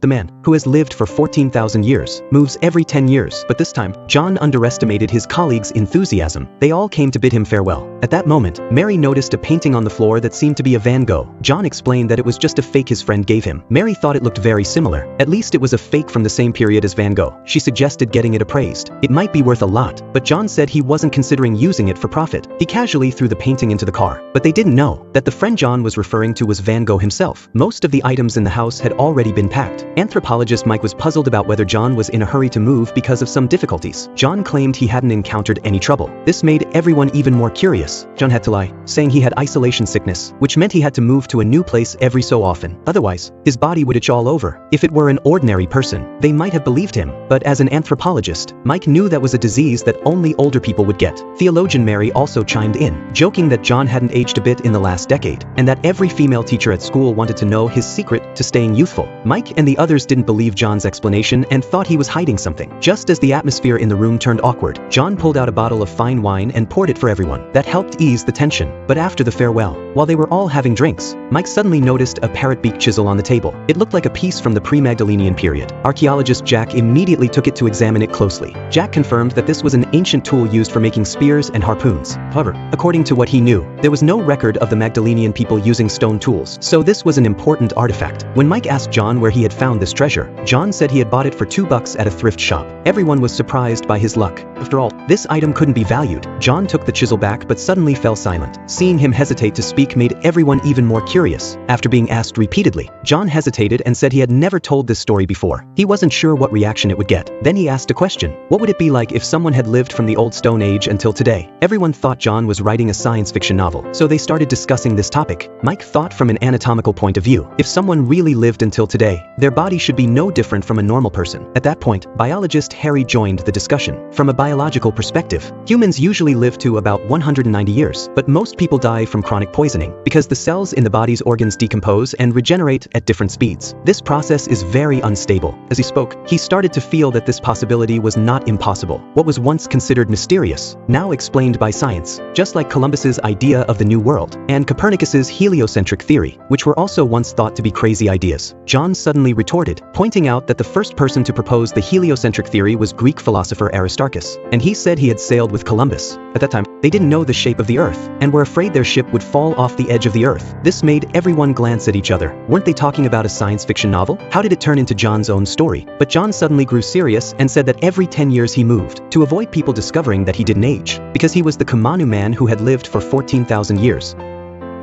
the man, who has lived for 14,000 years, moves every 10 years. But this time, John underestimated his colleagues' enthusiasm. They all came to bid him farewell. At that moment, Mary noticed a painting on the floor that seemed to be a Van Gogh. John explained that it was just a fake his friend gave him. Mary thought it looked very similar. At least it was a fake from the same period as Van Gogh. She suggested getting it appraised. It might be worth a lot, but John said he wasn't considering using it for profit. He casually threw the painting into the car. But they didn't know that the friend John was referring to was Van Gogh himself. Most of the items in the house had already been packed. Anthropologist Mike was puzzled about whether John was in a hurry to move because of some difficulties. John claimed he hadn't encountered any trouble. This made everyone even more curious. John had to lie, saying he had isolation sickness, which meant he had to move to a new place every so often. Otherwise, his body would itch all over. If it were an ordinary person, they might have believed him. But as an anthropologist, Mike knew that was a disease that only older people would get. Theologian Mary also chimed in, joking that John hadn't aged a bit in the last decade, and that every female teacher at school wanted to know his secret to staying youthful. Mike and the others didn't believe John's explanation and thought he was hiding something. Just as the atmosphere in the room turned awkward, John pulled out a bottle of fine wine and poured it for everyone. That helped ease the tension. But after the farewell, while they were all having drinks, Mike suddenly noticed a parrot-beak chisel on the table. It looked like a piece from the pre-Magdalenian period. Archaeologist Jack immediately took it to examine it closely. Jack confirmed that this was an ancient tool used for making spears and harpoons. However, according to what he knew, there was no record of the Magdalenian people using stone tools, so this was an important artifact. When Mike asked John where he had found this treasure, John said he had bought it for $2 at a thrift shop. Everyone was surprised by his luck. After all, this item couldn't be valued. John took the chisel back but suddenly fell silent. Seeing him hesitate to speak made everyone even more curious. After being asked repeatedly, John hesitated and said he had never told this story before. He wasn't sure what reaction it would get. Then he asked a question. What would it be like if someone had lived from the old Stone Age until today? Everyone thought John was writing a science fiction novel, so they started discussing this topic. Mike thought from an anatomical point of view. If someone really lived until today, their body should be no different from a normal person. At that point, biologist Harry joined the discussion. From a biological perspective, humans usually live to about 190 years, but most people die from chronic poisoning because the cells in the body's organs decompose and regenerate at different speeds. This process is very unstable. As he spoke, he started to feel that this possibility was not impossible. What was once considered mysterious, now explained by science, just like Columbus's idea of the New World and Copernicus's heliocentric theory, which were also once thought to be crazy ideas. John suddenly retorted, pointing out that the first person to propose the heliocentric theory was Greek philosopher Aristarchus, and he said he had sailed with Columbus. At that time, they didn't know the shape of the Earth, and were afraid their ship would fall off the edge of the Earth. This made everyone glance at each other. Weren't they talking about a science fiction novel? How did it turn into John's own story? But John suddenly grew serious and said that every 10 years he moved, to avoid people discovering that he didn't age, because he was the Kumanu man who had lived for 14,000 years.